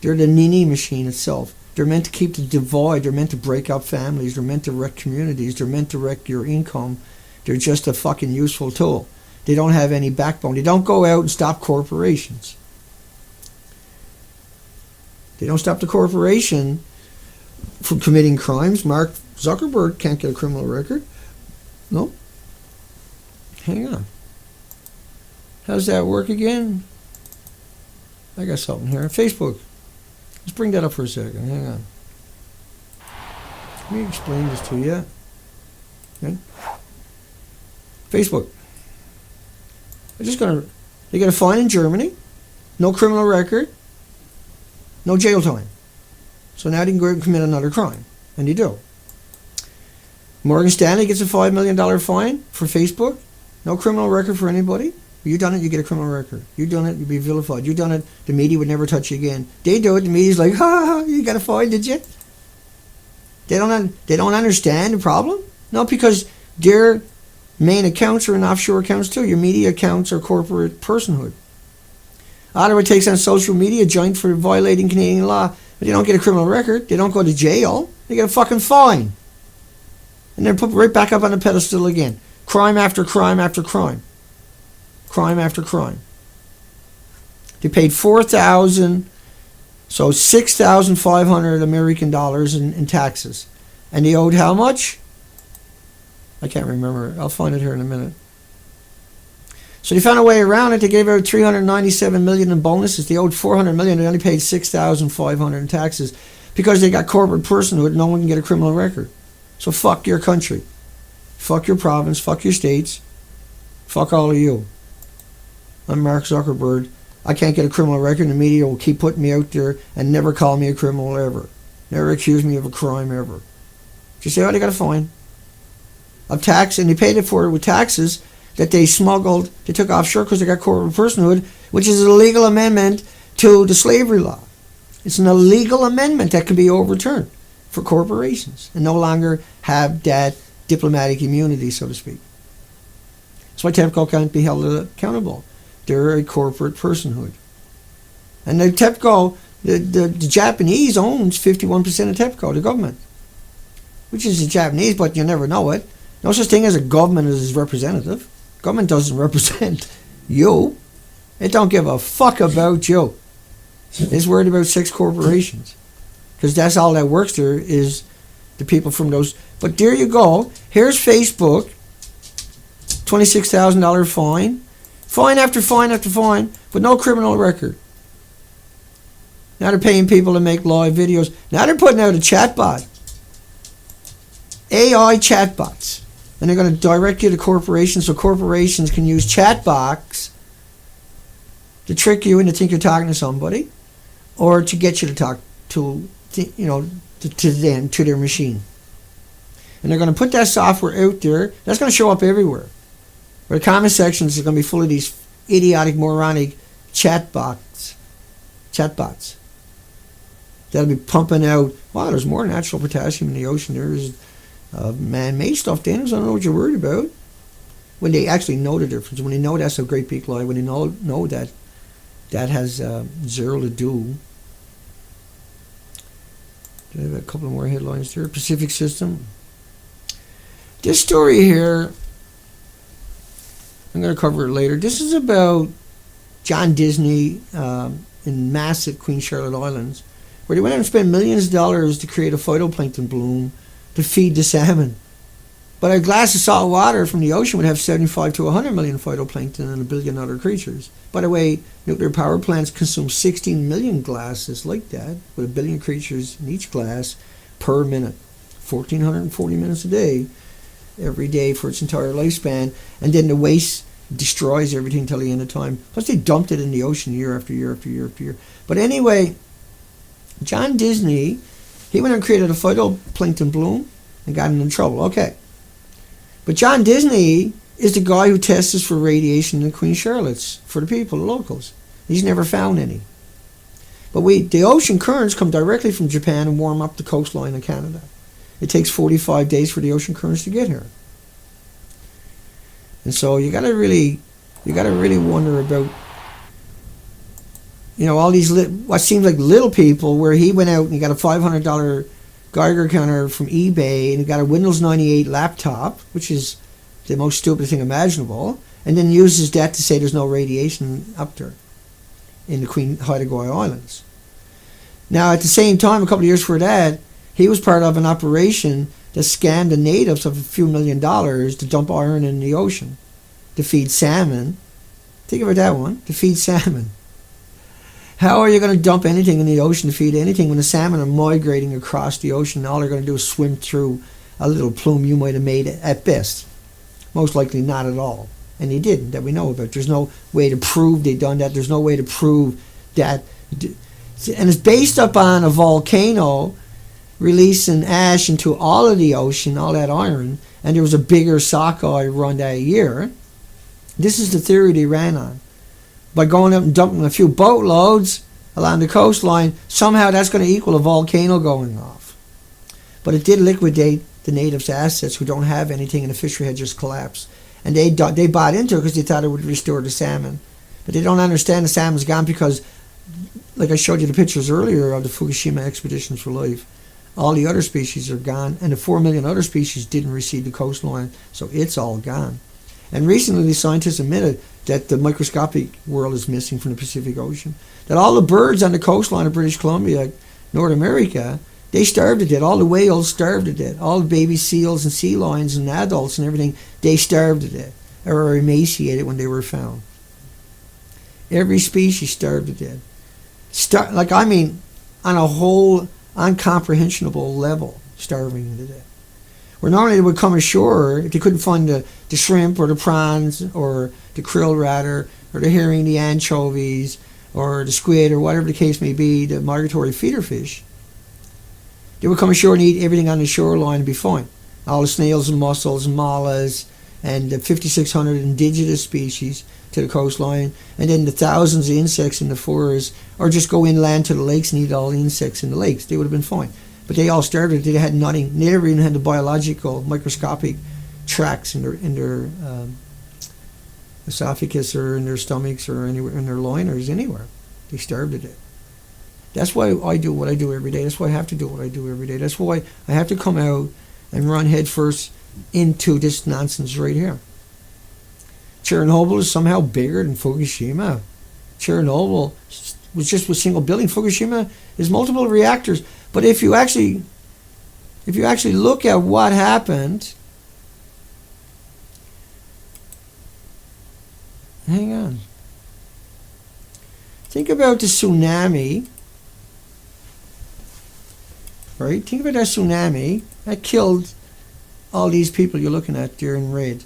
They're the nini machine itself. They're meant to keep the divide. They're meant to break up families. They're meant to wreck communities. They're meant to wreck your income. They're just a fucking useful tool. They don't have any backbone. They don't go out and stop corporations. They don't stop the corporation from committing crimes. Mark Zuckerberg can't get a criminal record. No. Hang on. How's that work again? I got something here. Facebook. Let's bring that up for a second. Hang on. Let me explain this to you. Okay. Facebook. They get a fine in Germany. No criminal record. No jail time. So now they can go out and commit another crime. And they do. Morgan Stanley gets a $5 million fine for Facebook. No criminal record for anybody. You done it, you get a criminal record. You done it, you be vilified. You done it, the media would never touch you again. They do it, the media's like, ha, you got a fine, did you? They don't understand the problem? No, because their main accounts are in offshore accounts too. Your media accounts are corporate personhood. Ottawa takes on social media joint for violating Canadian law, but they don't get a criminal record. They don't go to jail. They get a fucking fine. And they're put right back up on the pedestal again. Crime after crime after crime. Crime after crime. They paid $4,000, so $6,500 American dollars in taxes. And they owed how much? I can't remember. I'll find it here in a minute. So they found a way around it. They gave out $397 million in bonuses. They owed $400 million. They only paid $6,500 in taxes because they got corporate personhood. No one can get a criminal record. So fuck your country. Fuck your province. Fuck your states. Fuck all of you. I'm Mark Zuckerberg. I can't get a criminal record. The media will keep putting me out there and never call me a criminal ever. Never accuse me of a crime ever. Just say, oh, they got a fine of tax, and they paid it for it with taxes that they smuggled, they took offshore because they got corporate personhood, which is a legal amendment to the slavery law. It's an illegal amendment that can be overturned for corporations and no longer have that diplomatic immunity, so to speak. That's why TEPCO can't be held accountable. They're a corporate personhood. And the TEPCO, the Japanese owns 51% of TEPCO, the government. Which is the Japanese, but you never know it. No such thing as a government as representative. Government doesn't represent you. It don't give a fuck about you. It's worried about 6 corporations. Because that's all that works there is the people from those. But there you go. Here's Facebook. $26,000 fine. Fine after fine after fine, but no criminal record. Now they're paying people to make live videos. Now they're putting out a chatbot. AI chatbots. And they're going to direct you to corporations so corporations can use chatbots to trick you into think you're talking to somebody or to get you to talk to them, to their machine. And they're going to put that software out there. That's going to show up everywhere. Where the comment sections are going to be full of these idiotic, moronic chatbots. That'll be pumping out, wow, there's more natural potassium in the ocean. There's man-made stuff, Dana. I don't know what you're worried about. When they actually know the difference, when they know that's a great big lie, when they know that that has zero to do. Do I have a couple more headlines there? Pacific System. This story here, I'm going to cover it later. This is about John Disney in massive Queen Charlotte Islands, where they went out and spent millions of dollars to create a phytoplankton bloom to feed the salmon. But a glass of salt water from the ocean would have 75 to 100 million phytoplankton and a billion other creatures. By the way, nuclear power plants consume 16 million glasses like that, with a billion creatures in each glass per minute. 1,440 minutes a day, every day for its entire lifespan. And then the waste destroys everything until the end of time. Plus they dumped it in the ocean year after year after year after year. But anyway, John Disney, he went and created a phytoplankton bloom and got in trouble. Okay. But John Disney is the guy who tests for radiation in Queen Charlotte's for the people, the locals. He's never found any. But the ocean currents come directly from Japan and warm up the coastline of Canada. It takes 45 days for the ocean currents to get here. And so you gotta really wonder about, all these what seems like little people, where he went out and he got a $500 Geiger counter from eBay and he got a Windows 98 laptop, which is the most stupid thing imaginable, and then uses that to say there's no radiation up there in the Queen Haida-Gwaii Islands. Now, at the same time, a couple of years before that, he was part of an operation that scammed the natives of a few $1 million to dump iron in the ocean to feed salmon. Think about that one, to feed salmon. How are you going to dump anything in the ocean to feed anything when the salmon are migrating across the ocean and all they're going to do is swim through a little plume you might have made at best? Most likely not at all. And they didn't, that we know about. There's no way to prove they done that. There's no way to prove that. And it's based upon a volcano releasing ash into all of the ocean, all that iron, and there was a bigger sockeye run that year. This is the theory they ran on. By going up and dumping a few boatloads along the coastline, somehow that's going to equal a volcano going off. But it did liquidate the natives' assets who don't have anything, and the fishery had just collapsed. And they bought into it because they thought it would restore the salmon. But they don't understand the salmon's gone because, like I showed you the pictures earlier of the Fukushima expeditions for life, all the other species are gone, and the 4 million other species didn't recede the coastline, so it's all gone. And recently the scientists admitted that the microscopic world is missing from the Pacific Ocean. That all the birds on the coastline of British Columbia, North America, they starved to death. All the whales starved to death. All the baby seals and sea lions and adults and everything, they starved to death or were emaciated when they were found. Every species starved to death. On a whole uncomprehensible level, starving to death. Where normally they would come ashore if they couldn't find the shrimp or the prawns or the krill rather or the herring, the anchovies or the squid or whatever the case may be, the migratory feeder fish. They would come ashore and eat everything on the shoreline and be fine. All the snails and mussels and mollusks and the 5,600 indigenous species to the coastline, and then the thousands of insects in the forests, or just go inland to the lakes and eat all the insects in the lakes. They would have been fine. But they all started, they had nothing. They never even had the biological, microscopic tracks in their esophagus or in their stomachs or anywhere in their loiners anywhere. They starved to death. That's why I do what I do every day. That's why I have to do what I do every day. That's why I have to come out and run headfirst into this nonsense right here. Chernobyl is somehow bigger than Fukushima. Chernobyl was just a single building. Fukushima is multiple reactors. But if you actually look at what happened, hang on. Think about the tsunami, right? Think about that tsunami that killed all these people you're looking at there in red.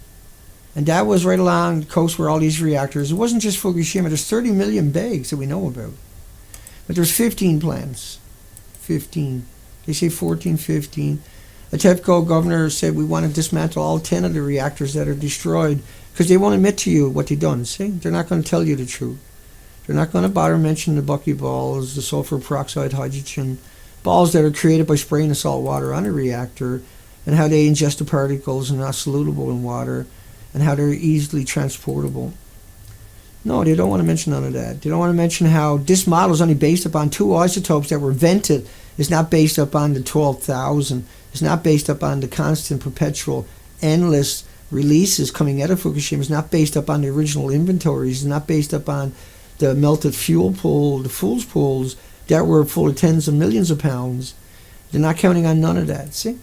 And that was right along the coast where all these reactors. It wasn't just Fukushima. There's 30 million bags that we know about. But there's 15 plants. 15. They say 14, 15. A TEPCO governor said we want to dismantle all 10 of the reactors that are destroyed because they won't admit to you what they've done. See? They're not going to tell you the truth. They're not going to bother mention the buckyballs, the sulfur peroxide, hydrogen balls that are created by spraying the salt water on a reactor, and how they ingest the particles and are not solutable in water, and how they're easily transportable. No, they don't want to mention none of that. They don't want to mention how this model is only based upon 2 isotopes that were vented. It's not based upon the 12,000. It's not based upon the constant, perpetual, endless releases coming out of Fukushima. It's not based upon the original inventories. It's not based upon the melted fuel pool, the fuels pools that were full of tens of millions of pounds. They're not counting on none of that, see?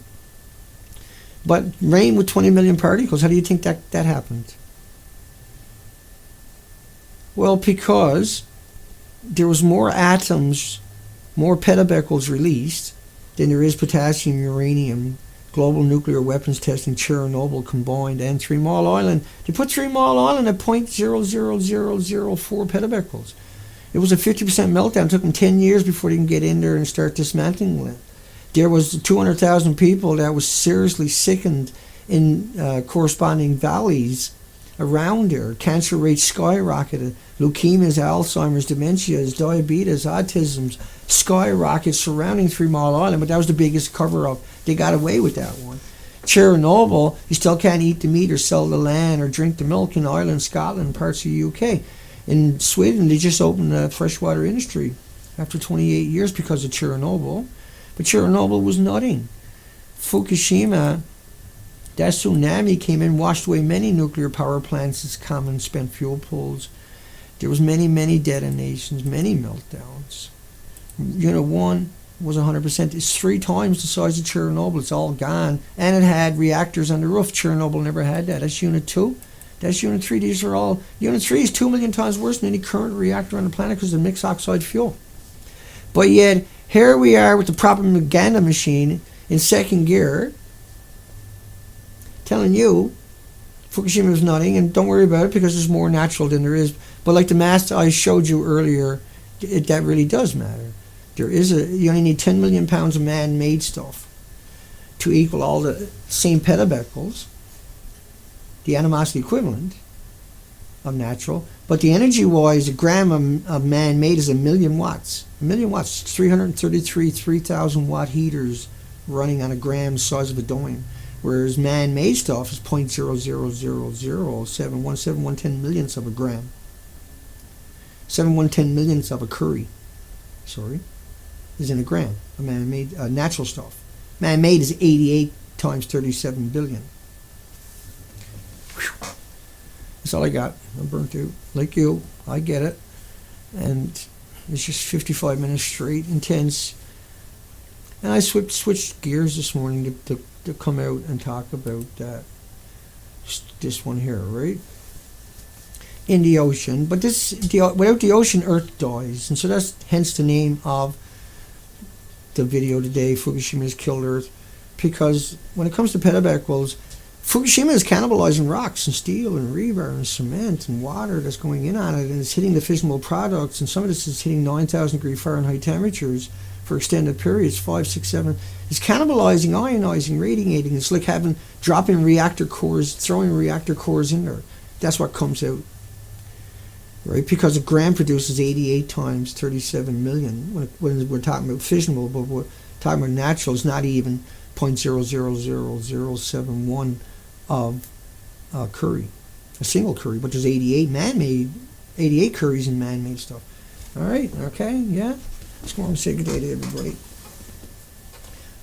But rain with 20 million particles, how do you think that happened? Well, because there was more atoms, more petabecquerels released than there is potassium, uranium, global nuclear weapons testing, Chernobyl combined, and Three Mile Island. They put Three Mile Island at 0.00004 petabecquerels. It was a 50% meltdown. It took them 10 years before they can get in there and start dismantling it. There was 200,000 people that was seriously sickened in corresponding valleys around there. Cancer rates skyrocketed. Leukemias, Alzheimer's, dementias, diabetes, autisms skyrocketed surrounding 3 Mile Island, but that was the biggest cover-up. They got away with that one. Chernobyl, you still can't eat the meat or sell the land or drink the milk in Ireland, Scotland, parts of the UK. In Sweden, they just opened a freshwater industry after 28 years because of Chernobyl. But Chernobyl was nothing. Fukushima, that tsunami came in, washed away many nuclear power plants as common spent fuel pools. There was many, many detonations, many meltdowns. Unit 1 was 100%. It's 3 times the size of Chernobyl. It's all gone. And it had reactors on the roof. Chernobyl never had that. That's Unit 2. That's Unit 3. These are all... Unit 3 is 2 million times worse than any current reactor on the planet because of mixed oxide fuel. But yet, here we are with the propaganda machine in second gear telling you Fukushima is nothing and don't worry about it because it's more natural than there is. But like the math I showed you earlier, that really does matter. You only need 10 million pounds of man-made stuff to equal all the same petabecquerels, the animosity equivalent of natural. But the energy-wise, a gram of man-made is 1 million watts. 1 million watts, 333 3,000 watt heaters running on a gram size of a dime. Whereas man-made stuff is 0.0000717 millionths of a gram. 710 millionths of a curry, is in a gram of man-made natural stuff. Man-made is 88 times 37 billion. Whew. That's all I got. I'm burnt out. Like you, I get it. And it's just 55 minutes straight, intense. And I switched gears this morning to come out and talk about this one here, right? In the ocean. But without the ocean, Earth dies. And so that's hence the name of the video today, Fukushima has killed Earth. Because when it comes to petabecquerels, Fukushima is cannibalizing rocks and steel and rebar and cement and water that's going in on it, and it's hitting the fissionable products, and some of this is hitting 9,000 degree Fahrenheit temperatures for extended periods, 5, 6, 7. It's cannibalizing, ionizing, radiating. It's like dropping reactor cores, throwing reactor cores in there. That's what comes out. Right? Because a gram produces 88 times 37 million. When we're talking about fissionable, but we're talking about natural, it's not even 0.000071 of Curie. A single Curie, but there's 88 man-made, 88 Curies in man-made stuff. All right, okay, yeah. Let's go on and say good day to everybody.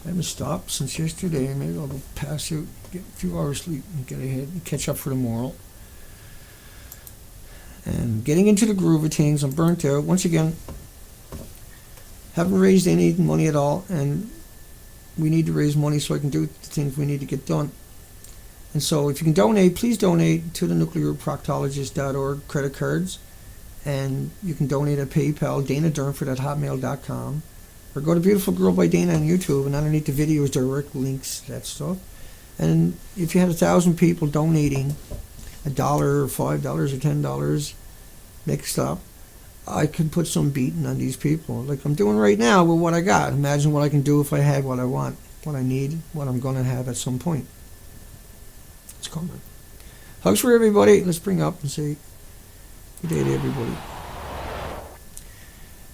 I haven't stopped since yesterday. Maybe I'll go pass out, get a few hours sleep, and get ahead and catch up for tomorrow. And getting into the groove of things, I'm burnt out. Once again, haven't raised any money at all, and we need to raise money so I can do the things we need to get done. And so if you can donate, please donate to the nuclearproctologist.org credit cards. And you can donate at PayPal, danadurnford@hotmail.com. Or go to Beautiful Girl by Dana on YouTube, and underneath the videos, direct links, that stuff. And if you had 1,000 people donating $1 or $5 or $10 mixed up, I can put some beating on these people, like I'm doing right now with what I got. Imagine what I can do if I had what I want, what I need, what I'm going to have at some point. It's coming. Hugs for everybody. Let's bring up and say good day to everybody.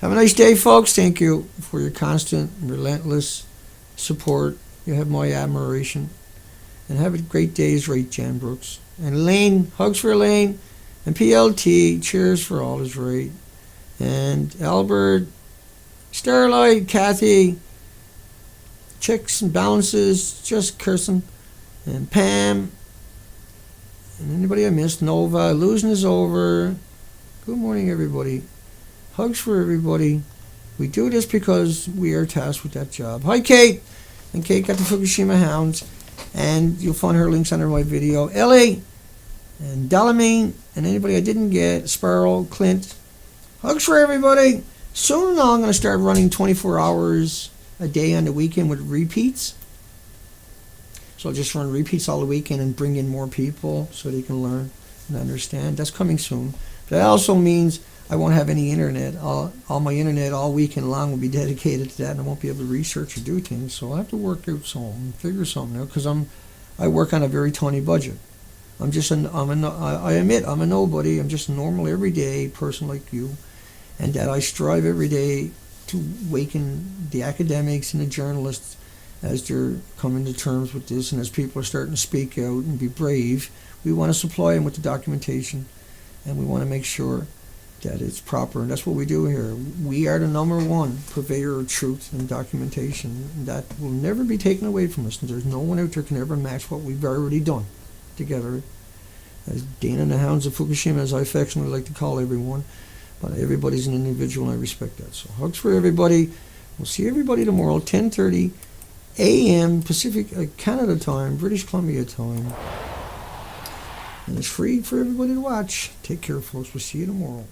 Have a nice day, folks. Thank you for your constant, relentless support. You have my admiration. And have a great day, is right, Jan Brooks. And Elaine, hugs for Elaine. And PLT, cheers for all is right. And Albert, Starlight, Kathy, checks and balances, just cursing. And Pam, and anybody I missed, Nova, losing is over. Good morning, everybody. Hugs for everybody. We do this because we are tasked with that job. Hi, Kate. And Kate got the Fukushima Hounds. And you'll find her links under my video. Ellie and Delamine and anybody I didn't get. Sparrow, Clint. Hugs for everybody. Soon now I'm going to start running 24 hours a day on the weekend with repeats. So I'll just run repeats all the weekend and bring in more people so they can learn and understand. That's coming soon. But that also means I won't have any internet. All my internet all weekend long will be dedicated to that, and I won't be able to research or do things. So I have to work out something, figure something out, because I work on a very tiny budget. I admit I'm a nobody. I'm just a normal, everyday person like you, and that I strive every day to awaken the academics and the journalists as they're coming to terms with this, and as people are starting to speak out and be brave. We want to supply them with the documentation, and we want to make sure that it's proper, and that's what we do here. We are the #1 purveyor of truth and documentation, and that will never be taken away from us, and there's no one out there can ever match what we've already done together as Dana and the Hounds of Fukushima, as I affectionately like to call everyone. But everybody's an individual, and I respect that. So hugs for everybody. We'll see everybody tomorrow, 10:30 a.m. Pacific Canada time, British Columbia time. And it's free for everybody to watch. Take care, folks. We'll see you tomorrow.